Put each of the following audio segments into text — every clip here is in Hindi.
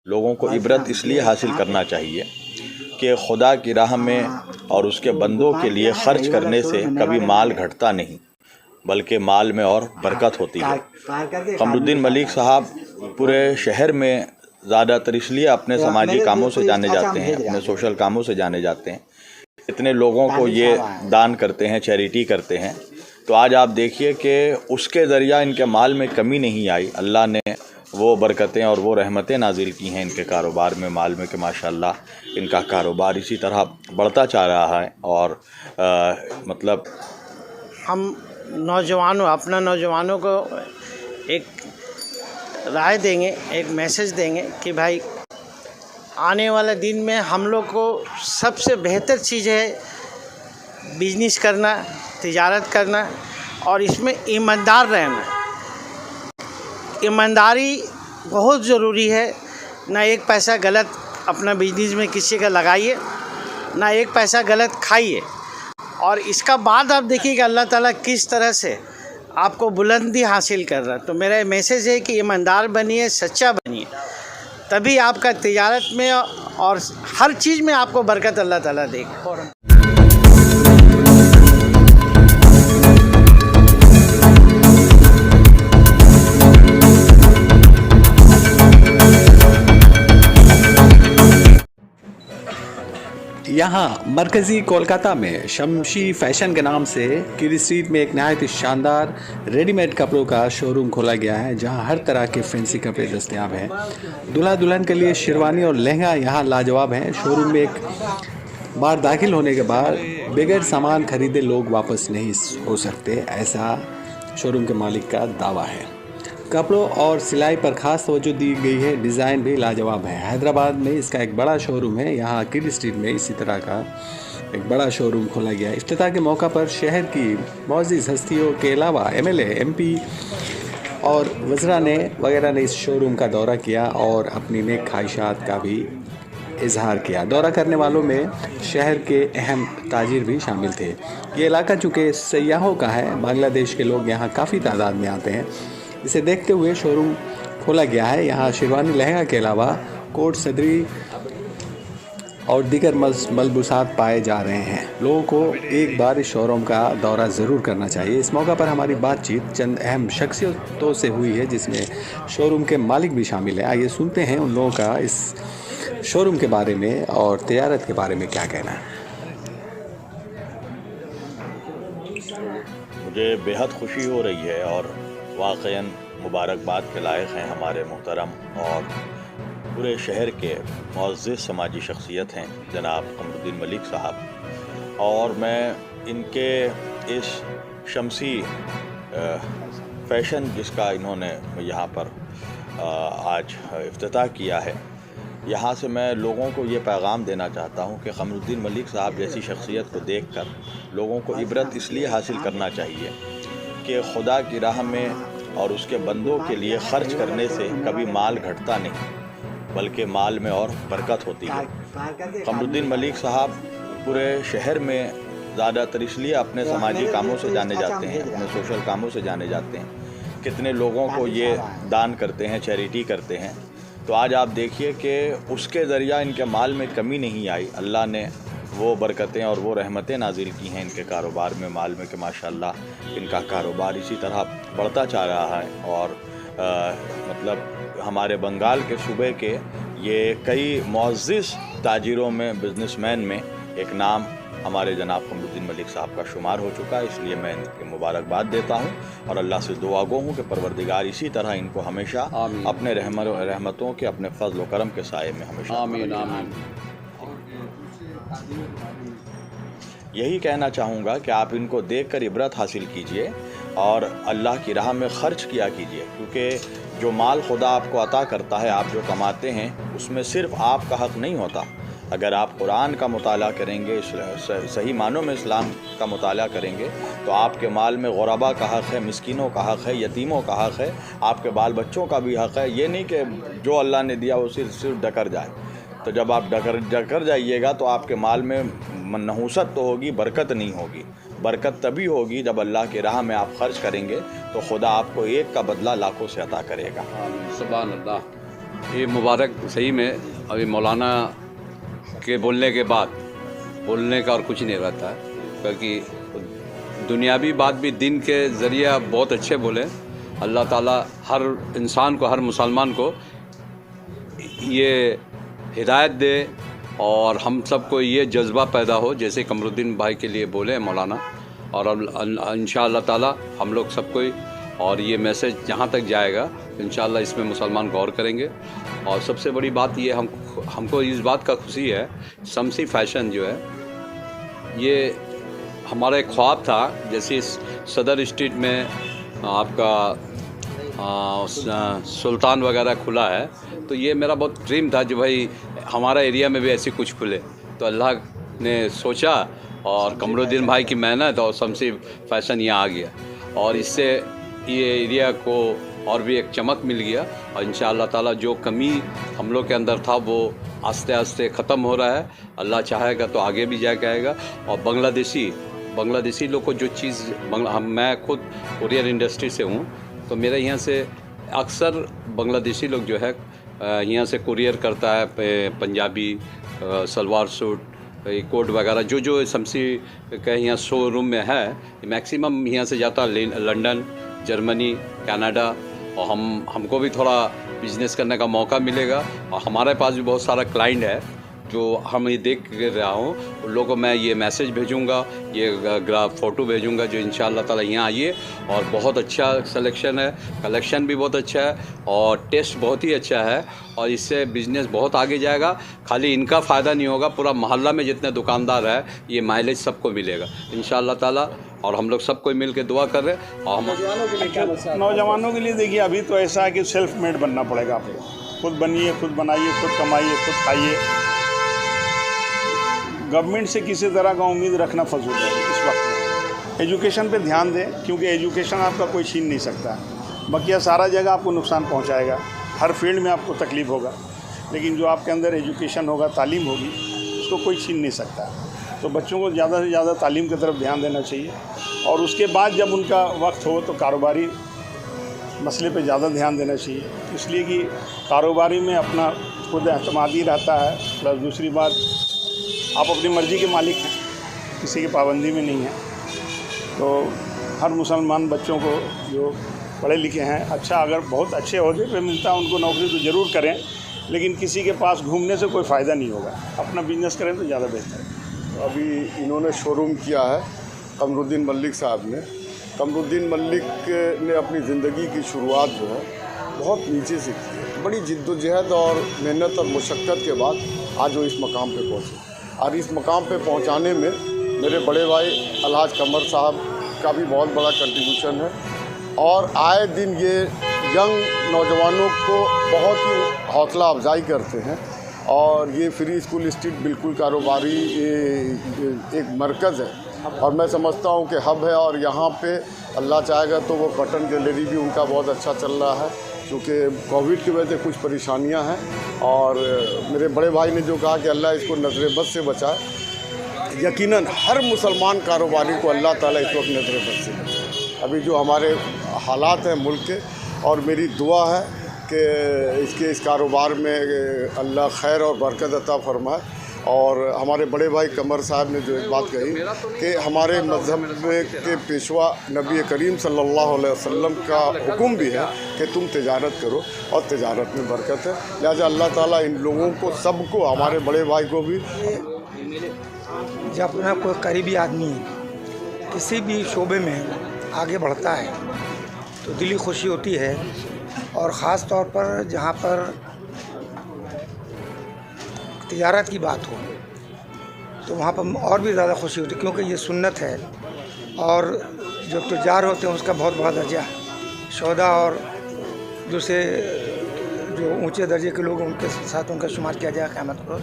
लोगों को इबरत इसलिए हासिल करना चाहिए कि खुदा की राह में और उसके बंदों के लिए खर्च करने से कभी माल घटता नहीं, बल्कि माल में और बरकत होती है। कमरुद्दीन मलिक साहब पूरे शहर में ज़्यादातर इसलिए अपने समाजी कामों से जाने जाते हैं, अपने सोशल कामों से जाने जाते हैं, इतने लोगों को ये दान करते हैं, चैरिटी करते हैं। तो आज आप देखिए कि उसके ज़रिया इनके माल में कमी नहीं आई। अल्लाह ने वो बरकतें और वो रहमतें नाजिल की हैं इनके कारोबार में, माल में, कि माशाअल्लाह इनका कारोबार इसी तरह बढ़ता जा रहा है। और मतलब हम अपना नौजवानों को एक राय देंगे, एक मैसेज देंगे कि भाई आने वाले दिन में हम लोग को सबसे बेहतर चीज़ है बिजनेस करना, तिजारत करना, और इसमें ईमानदार रहना। ईमानदारी बहुत ज़रूरी है। ना एक पैसा गलत अपना बिजनेस में किसी का लगाइए, ना एक पैसा गलत खाइए। और इसका बाद आप देखिएगा अल्लाह ताला किस तरह से आपको बुलंदी हासिल कर रहा है। तो मेरा मैसेज है कि ईमानदार बनिए, सच्चा बनिए, तभी आपका तिजारत में और हर चीज़ में आपको बरकत अल्लाह ताला देगा। यहाँ मरकज़ी कोलकाता में शमशी फ़ैशन के नाम से किरी स्ट्रीट में एक नहायत शानदार रेडीमेड कपड़ों का शोरूम खोला गया है, जहाँ हर तरह के फैंसी कपड़े दस्तयाब हैं। दूल्हा दुल्हन के लिए शेरवानी और लहंगा यहाँ लाजवाब हैं। शोरूम में एक बार दाखिल होने के बाद बगैर सामान खरीदे लोग वापस नहीं हो सकते, ऐसा शोरूम के मालिक का दावा है। कपड़ों और सिलाई पर खास तवज्जो दी गई है, डिज़ाइन भी लाजवाब है। हैदराबाद में इसका एक बड़ा शोरूम है। यहाँ किड स्ट्रीट में इसी तरह का एक बड़ा शोरूम खोला गया है। इफ्तिताह के मौका पर शहर की मौजूद हस्तियों के अलावा एमएलए, एमपी और वज़रा वगैरह ने इस शोरूम का दौरा किया और अपनी नेक ख्वाहिशात का भी इजहार किया। दौरा करने वालों में शहर के अहम ताजिर भी शामिल थे। ये इलाका चूँकि सयाहों का है, बांग्लादेश के लोग यहाँ काफ़ी तादाद में आते हैं। इसे देखते हुए शोरूम खोला गया है। यहाँ शेरवानी, लहंगा के अलावा कोट, सदरी और दीगर मलबूसात पाए जा रहे हैं। लोगों को एक बार इस शोरूम का दौरा ज़रूर करना चाहिए। इस मौका पर हमारी बातचीत चंद अहम शख्सियतों से हुई है, जिसमें शोरूम के मालिक भी शामिल हैं। आइए सुनते हैं उन लोगों का इस शोरूम के बारे में और तिजारत के बारे में क्या कहना है। मुझे बेहद खुशी हो रही है और वाक़ईन मुबारकबाद के लायक हैं हमारे मोहतरम और पूरे शहर के मुअज़्ज़ज़ समाजी शख्सियत हैं जनाब कमरुद्दीन मलिक साहब। और मैं इनके इस शमसी फ़ैशन जिसका इन्होंने यहाँ पर आज इफ्तिताह किया है, यहाँ से मैं लोगों को ये पैगाम देना चाहता हूँ कि कमरुद्दीन मलिक साहब जैसी शख्सियत को देखकर लोगों को इबरत इसलिए हासिल करना चाहिए कि खुदा की राह में और उसके बंदों के लिए खर्च करने से कभी माल घटता नहीं, बल्कि माल में और बरकत होती है। कमरुद्दीन मलिक साहब पूरे शहर में ज़्यादातर इसलिए अपने समाजी कामों से जाने जाते हैं, अपने सोशल कामों से जाने जाते हैं, कितने लोगों को ये दान करते हैं, चैरिटी करते हैं। तो आज आप देखिए कि उसके ज़रिया इनके माल में कमी नहीं आई। अल्लाह ने वो बरकतें और वो रहमतें नाजिल की हैं इनके कारोबार में, माल में, कि माशाअल्लाह इनका कारोबार इसी तरह बढ़ता जा रहा है। और मतलब हमारे बंगाल के सूबे के ये कई मुअज़्ज़ज़ ताजिरों में, बिज़नेसमैन में एक नाम हमारे जनाब कमरुद्दीन मलिक साहब का शुमार हो चुका है। इसलिए मैं इनकी मुबारकबाद देता हूँ और अल्लाह से दुआ गो हूँ कि परवरदिगार इसी तरह इनको हमेशा अपने रहमतों के, अपने फज़ल व करम के साए में हमेशा आमीन आमीन। यही कहना चाहूँगा कि आप इनको देखकर इबरत हासिल कीजिए और अल्लाह की राह में ख़र्च किया कीजिए, क्योंकि जो माल खुदा आपको अता करता है, आप जो कमाते हैं, उसमें सिर्फ़ आपका हक़ नहीं होता। अगर आप कुरान का मुताला करेंगे, सही मानों में इस्लाम का मुताला करेंगे, तो आपके माल में गुरबा का हक़ है, मिस्कीनों का हक़ है, यतीमों का हक़ है, आपके बाल बच्चों का भी हक़ है। ये नहीं कि जो अल्लाह ने दिया वो सिर्फ डकर जाए। तो जब आप डकर जाइएगा तो आपके माल में नहूसत तो होगी, बरकत नहीं होगी। बरकत तभी होगी जब अल्लाह की राह में आप खर्च करेंगे, तो खुदा आपको एक का बदला लाखों से अता करेगा। सुभान अल्लाह। ये मुबारक सही में अभी मौलाना के बोलने के बाद बोलने का और कुछ नहीं रहता है, क्योंकि दुनियावी बात भी दिन के ज़रिए आप बहुत अच्छे बोले। अल्लाह ताला हर इंसान को, हर मुसलमान को ये हिदायत दे और हम सबको ये जज्बा पैदा हो जैसे कमरुद्दीन भाई के लिए बोले मौलाना। और इंशाअल्लाह ताला हम लोग सबको, और ये मैसेज जहाँ तक जाएगा इंशाअल्लाह इसमें मुसलमान गौर करेंगे। और सबसे बड़ी बात ये हमको इस बात का खुशी है, शम्सी फैशन जो है ये हमारा एक ख्वाब था। जैसे इस सदर स्ट्रीट में आपका सुल्तान वगैरह खुला है, तो ये मेरा बहुत ड्रीम था जो भाई हमारा एरिया में भी ऐसी कुछ खुले। तो अल्लाह ने सोचा और कमरुद्दीन भाई की मेहनत और शम्सी फैशन यहाँ आ गया, और इससे ये एरिया को और भी एक चमक मिल गया। और इंशाअल्लाह ताला जो कमी हम लोग के अंदर था वो आस्ते आस्ते ख़त्म हो रहा है। अल्लाह चाहेगा तो आगे भी जाके आएगा। और बांग्लादेशी लोग को जो चीज़ मैं खुद कुरियर इंडस्ट्री से हूँ, तो मेरे यहाँ से अक्सर बांग्लादेशी लोग जो है यहाँ से कुरियर करता है, पंजाबी सलवार सूट, कोट वगैरह जो शम्सी का यहाँ शोरूम में है, मैक्सिमम यहाँ से जाता है लंदन, जर्मनी, कनाडा। और हमको भी थोड़ा बिजनेस करने का मौका मिलेगा। और हमारे पास भी बहुत सारा क्लाइंट है जो हम ये देख रहा हूँ, उन लोगों को मैं ये मैसेज भेजूँगा, ये फ़ोटो भेजूँगा जो इंशाअल्लाह ताला यहाँ आइए। और बहुत अच्छा सिलेक्शन है, कलेक्शन भी बहुत अच्छा है और टेस्ट बहुत ही अच्छा है, और इससे बिज़नेस बहुत आगे जाएगा। खाली इनका फ़ायदा नहीं होगा, पूरा मोहल्ला में जितने दुकानदार है ये माइलेज सबको मिलेगा इंशाअल्लाह ताला। और हम लोग सबको मिल के दुआ कर रहे हैं। और नौजवानों के लिए देखिए, अभी तो ऐसा है कि सेल्फ मेड बनना पड़ेगा आपको। खुद बनिए, खुद बनाइए, खुद कमाइए, खुद खाइए। गवर्नमेंट से किसी तरह का उम्मीद रखना फजूल है इस वक्त में। एजुकेशन पे ध्यान दें, क्योंकि एजुकेशन आपका कोई छीन नहीं सकता। बकिया सारा जगह आपको नुकसान पहुंचाएगा, हर फील्ड में आपको तकलीफ़ होगा, लेकिन जो आपके अंदर एजुकेशन होगा, तालीम होगी, उसको कोई छीन नहीं सकता। तो बच्चों को ज़्यादा से ज़्यादा तालीम की तरफ ध्यान देना चाहिए। और उसके बाद जब उनका वक्त हो तो कारोबारी मसले पे ज़्यादा ध्यान देना चाहिए, इसलिए कि कारोबारी में अपना खुद एतमादी रहता है। प्लस दूसरी बात, आप अपनी मर्ज़ी के मालिक हैं, किसी की पाबंदी में नहीं है। तो हर मुसलमान बच्चों को जो पढ़े लिखे हैं, अच्छा अगर बहुत अच्छे ओहदे पे मिलता है उनको नौकरी तो ज़रूर करें, लेकिन किसी के पास घूमने से कोई फ़ायदा नहीं होगा। अपना बिजनेस करें तो ज़्यादा बेहतर है। अभी इन्होंने शोरूम किया है कमरुद्दीन मलिक साहब ने। कमरुद्दीन मलिक ने अपनी ज़िंदगी की शुरुआत जो है बहुत नीचे से की है। बड़ी जिद्दोजहद और मेहनत और मुशक्क़त के बाद आज वो इस मकाम पे पहुँचे। और इस मकाम पे पहुँचाने में मेरे बड़े भाई अलहाज कमर साहब का भी बहुत बड़ा कंट्रीब्यूशन है। और आए दिन ये यंग नौजवानों को बहुत ही हौसला अफजाई करते हैं। और ये फ्री स्कूल स्ट्रीट बिल्कुल कारोबारी एक मरकज़ है, और मैं समझता हूँ कि हब है। और यहाँ पे अल्लाह चाहेगा तो वो कॉटन ज्वेलरी भी उनका बहुत अच्छा चल रहा है, क्योंकि कोविड की वजह से कुछ परेशानियाँ हैं। और मेरे बड़े भाई ने जो कहा कि अल्लाह इसको नज़र बद से बचाए, यकीनन हर मुसलमान कारोबारी को अल्लाह ताला इस वक्त नज़र बद से बचाए। अभी जो हमारे हालात हैं मुल्क के, और मेरी दुआ है कि इस कारोबार में अल्लाह खैर और बरकत अता फरमाए। और हमारे बड़े भाई कमर साहब ने जो एक बात कही कि हमारे मज़हब में के पेशवा नबी करीम सल्लल्लाहु अलैहि वसल्लम का हुक्म भी है कि तुम तिजारत करो, और तिजारत में बरकत है। लिहाजा अल्लाह ताला इन लोगों को, सबको, हमारे बड़े भाई को भी। जब अपना कोई करीबी आदमी किसी भी शोबे में आगे बढ़ता है तो दिली खुशी होती है। और ख़ास तौर पर जहाँ पर तिजारत की बात हो तो वहाँ पर और भी ज़्यादा खुशी होती है, क्योंकि ये सुन्नत है। और जो तुजार होते हैं उसका बहुत बड़ा दर्जा है। शोधा और दूसरे जो ऊंचे दर्जे के लोग, उनके साथ उनका शुमार किया जाए क़यामत पर।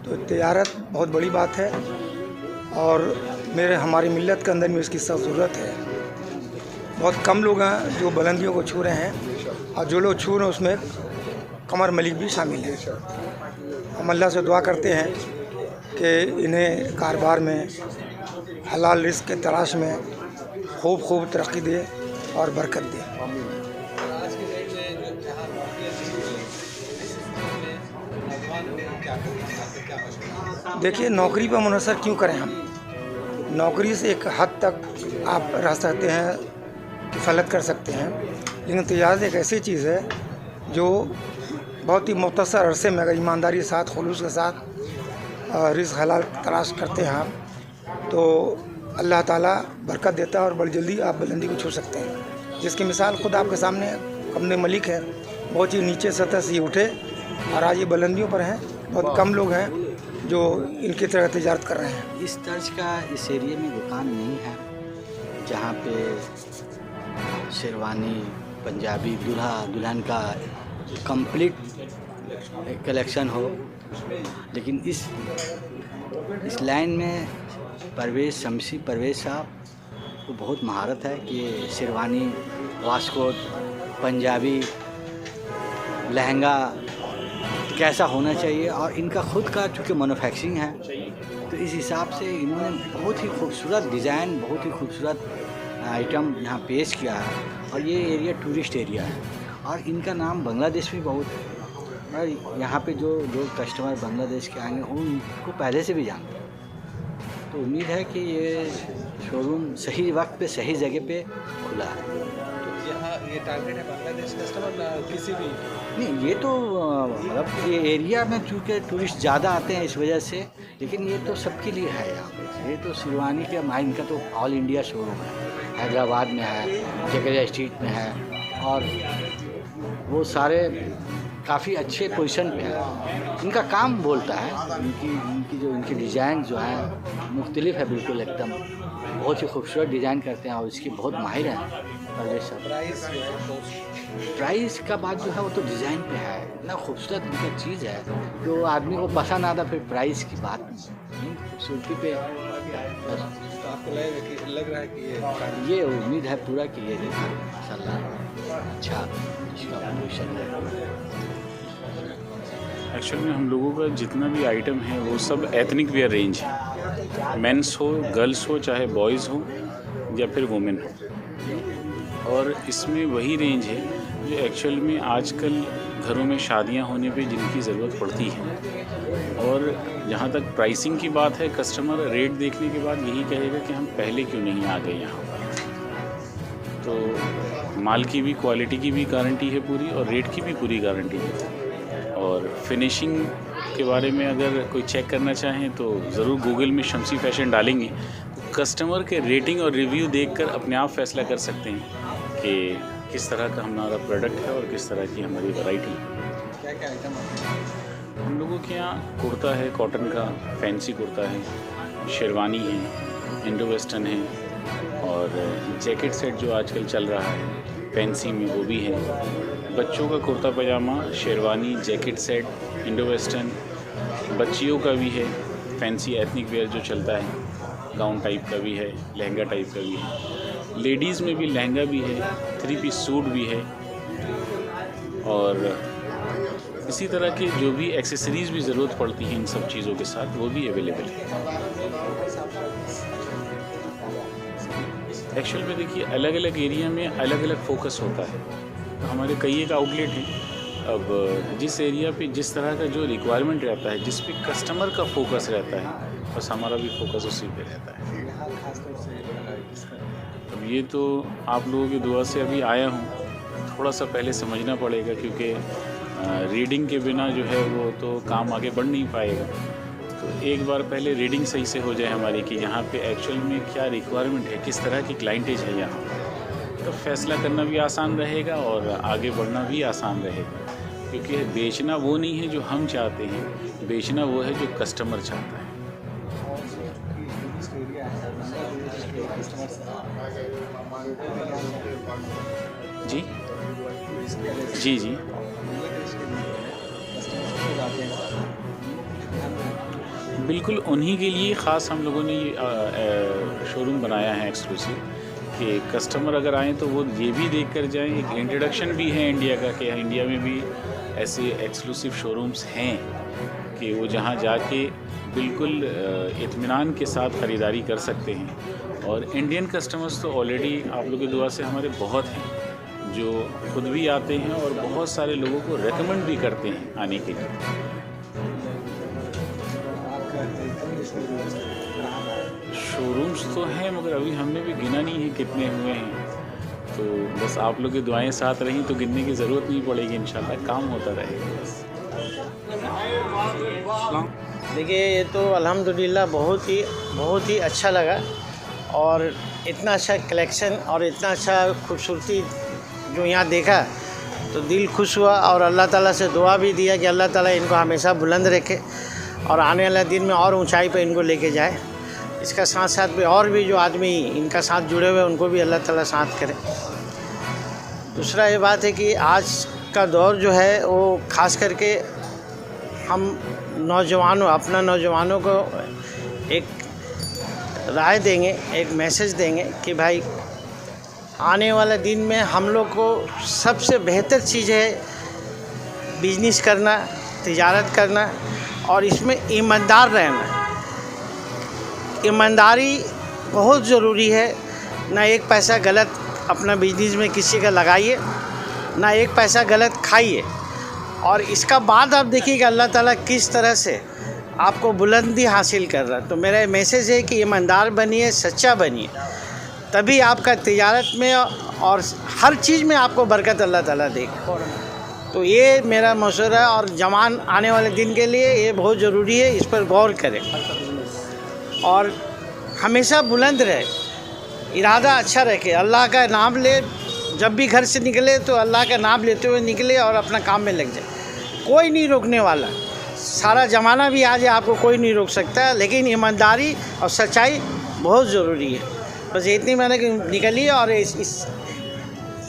तो तिजारत बहुत बड़ी बात है, और हमारी मिल्लत के अंदर में इसकी सख्त ज़रूरत है। बहुत कम लोग हैं जो बुलंदियों को छू रहे हैं, और जो लोग छू रहे हैं उसमें कमर मलिक भी शामिल है। हम अल्लाह से दुआ करते हैं कि इन्हें कारोबार में हलाल रिज़्क़ के तलाश में खूब तरक्की दे और बरकत दे। देखिए, नौकरी पर मुनहसर क्यों करें हम? नौकरी से एक हद तक आप रह सकते हैं, किफ़ालत कर सकते हैं, लेकिन तिजारत एक ऐसी चीज़ है जो बहुत ही मुख्तसर अरसे में अगर ईमानदारी के साथ, खुलूस के साथ रिज़्क़ हलाल तलाश करते हैं आप, तो अल्लाह ताला बरकत देता है और बड़ी जल्दी आप बुलंदी को छू सकते हैं। जिसकी मिसाल खुद आपके सामने कमरुद्दीन मलिक है। बहुत ही नीचे सतह से उठे और आज ये बुलंदियों पर हैं। बहुत कम लोग हैं जो इनकी तरह तिजारत कर रहे हैं। इस तर्ज का इस एरिया में दुकान नहीं है जहाँ पे शेरवानी, पंजाबी, दूल्हा दुल्हन का कंप्लीट कलेक्शन हो। लेकिन इस लाइन में शमशी परवेज़ साहब को बहुत महारत है कि शेरवानी, वास्कोट, पंजाबी, लहंगा कैसा होना चाहिए, और इनका ख़ुद का चूँकि मैन्युफैक्चरिंग है तो इस हिसाब से इन्होंने बहुत ही खूबसूरत डिज़ाइन, बहुत ही खूबसूरत आइटम यहाँ पेश किया है। और ये एरिया टूरिस्ट एरिया है और इनका नाम बांग्लादेश में बहुत है और यहाँ पे जो कस्टमर बांग्लादेश के आएंगे वो इनको पहले से भी जानते हैं। तो उम्मीद है कि ये शोरूम सही वक्त पे सही जगह पे खुला है। ये टारगेट है बांग्लादेश कस्टमर ना किसी भी? नहीं, ये तो मतलब ये एरिया में चूँकि टूरिस्ट ज़्यादा आते हैं इस वजह से, लेकिन ये तो सबके लिए है यहाँ पे। ये तो शेरवानी के इनका तो ऑल इंडिया शोरूम है, हैदराबाद में है, जगरिया स्ट्रीट में है और वो सारे काफ़ी अच्छे पोजीशन पे है। इनका काम बोलता है, इनकी डिज़ाइन जो है मुख्तलिफ है बिल्कुल एकदम, बहुत ही खूबसूरत डिज़ाइन करते हैं और इसकी बहुत माहिर हैं परवेज़ साहब। प्राइस का बात जो है वो तो डिज़ाइन पे है, इतना खूबसूरत इनका चीज़ है जो आदमी को पसंद आता, फिर प्राइस की बात नहीं, खूबसूरती पे बस। तो आपको लग रहा है कि ये उम्मीद है पूरा कि ये माशाल्लाह अच्छा इसका पोजीशन है। एक्चुअल में हम लोगों का जितना भी आइटम है वो सब एथनिक वेयर रेंज है, मेंस हो, गर्ल्स हो, चाहे बॉयज़ हो या फिर वुमेन हो। और इसमें वही रेंज है जो एक्चुअल में आजकल घरों में शादियां होने पे जिनकी ज़रूरत पड़ती है। और जहाँ तक प्राइसिंग की बात है, कस्टमर रेट देखने के बाद यही कहेगा कि हम पहले क्यों नहीं आ गए यहाँ पर। तो माल की भी, क्वालिटी की भी गारंटी है पूरी और रेट की भी पूरी गारंटी है। और फिनिशिंग के बारे में अगर कोई चेक करना चाहें तो ज़रूर गूगल में शमशी फैशन डालेंगे तो कस्टमर के रेटिंग और रिव्यू देखकर अपने आप फैसला कर सकते हैं कि किस तरह का हमारा प्रोडक्ट है और किस तरह की हमारी वैरायटी है। क्या आइटम है हम लोगों के यहाँ? कुर्ता है कॉटन का, फैंसी कुर्ता है, शेरवानी है, इंडो वेस्टर्न है और जैकेट सेट जो आजकल चल रहा है फैंसी में वो भी है। बच्चों का kurta pajama, sherwani, jacket set, Indo western, बच्चियों का भी है, फैंसी एथनिक वेयर जो चलता है, गाउन टाइप का भी है, लहंगा टाइप का भी है। लेडीज़ में भी लहंगा भी है, 3 पीस सूट भी है और इसी तरह के जो भी एक्सेसरीज़ भी ज़रूरत पड़ती है इन सब चीज़ों के साथ वो भी अवेलेबल है। एक्चुअल में देखिए अलग अलग एरिया में अलग अलग फोकस होता है। तो हमारे कई एक आउटलेट हैं। अब जिस एरिया पे जिस तरह का जो रिक्वायरमेंट रहता है, जिस पे कस्टमर का फोकस रहता है, बस हमारा भी फोकस उसी पे रहता है। अब ये तो आप लोगों की दुआ से अभी आया हूँ, थोड़ा सा पहले समझना पड़ेगा क्योंकि रीडिंग के बिना जो है वो तो काम आगे बढ़ नहीं पाएगा। तो एक बार पहले रीडिंग सही से हो जाए हमारी कि यहाँ पे एक्चुअल में क्या रिक्वायरमेंट है, किस तरह की क्लाइंटेज है यहाँ, तो फैसला करना भी आसान रहेगा और आगे बढ़ना भी आसान रहेगा। क्योंकि बेचना वो नहीं है जो हम चाहते हैं, बेचना वो है जो कस्टमर चाहता है। जी जी जी बिल्कुल, उन्हीं के लिए ख़ास हम लोगों ने ये शोरूम बनाया है एक्सक्लूसिव कि कस्टमर अगर आएँ तो वो ये भी देख कर जाएँ। एक इंट्रोडक्शन भी है इंडिया का कि इंडिया में भी ऐसे एक्सक्लूसिव शोरूम्स हैं कि वो जहाँ जाके बिल्कुल इत्मीनान के साथ ख़रीदारी कर सकते हैं। और इंडियन कस्टमर्स तो ऑलरेडी आप लोगों की दुआ से हमारे बहुत हैं जो खुद भी आते हैं और बहुत सारे लोगों को रेकमेंड भी करते हैं आने के लिए। शोरूम्स तो हैं मगर अभी हमने भी गिना नहीं है कितने हुए हैं, तो बस आप लोग की दुआएं साथ रहीं तो गिनने की ज़रूरत नहीं पड़ेगी, इंशाल्लाह काम होता रहेगा बस। देखिए ये तो अल्हम्दुलिल्लाह बहुत ही अच्छा लगा, और इतना अच्छा कलेक्शन और इतना अच्छा खूबसूरती जो यहाँ देखा तो दिल खुश हुआ, और अल्लाह ताला से दुआ भी दिया कि अल्लाह ताला इनको हमेशा बुलंद रखे और आने वाले दिन में और ऊंचाई पे इनको लेके जाए। इसका साथ साथ भी और भी जो आदमी इनका साथ जुड़े हुए उनको भी अल्लाह ताला साथ करे। दूसरा ये बात है कि आज का दौर जो है वो ख़ास करके हम अपना नौजवानों को एक राय देंगे, एक मैसेज देंगे कि भाई आने वाले दिन में हम लोग को सबसे बेहतर चीज़ है बिजनेस करना, तिजारत करना, और इसमें ईमानदार रहना। ईमानदारी बहुत ज़रूरी है। ना एक पैसा गलत अपना बिजनेस में किसी का लगाइए, ना एक पैसा गलत खाइए, और इसका बाद आप देखिएगा अल्लाह ताला किस तरह से आपको बुलंदी हासिल कर रहा है। तो मेरा मैसेज है कि ईमानदार बनिए, सच्चा बनिए, तभी आपका तिजारत में और हर चीज़ में आपको बरकत अल्लाह ताला देगा। तो ये मेरा मशवरा है, और जवान आने वाले दिन के लिए ये बहुत ज़रूरी है, इस पर गौर करें और हमेशा बुलंद रहे, इरादा अच्छा रखे, अल्लाह का नाम ले, जब भी घर से निकले तो अल्लाह का नाम लेते हुए निकले और अपना काम में लग जाए। कोई नहीं रोकने वाला, सारा ज़माना भी आ जाए आपको कोई नहीं रोक सकता, लेकिन ईमानदारी और सच्चाई बहुत ज़रूरी है। बस इतनी मैंने निकली, और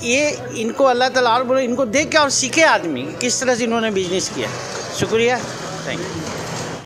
ये इनको अल्लाह ताला और बोले, इनको देख के और सीखे आदमी किस तरह से इन्होंने बिजनेस किया। शुक्रिया, थैंक यू।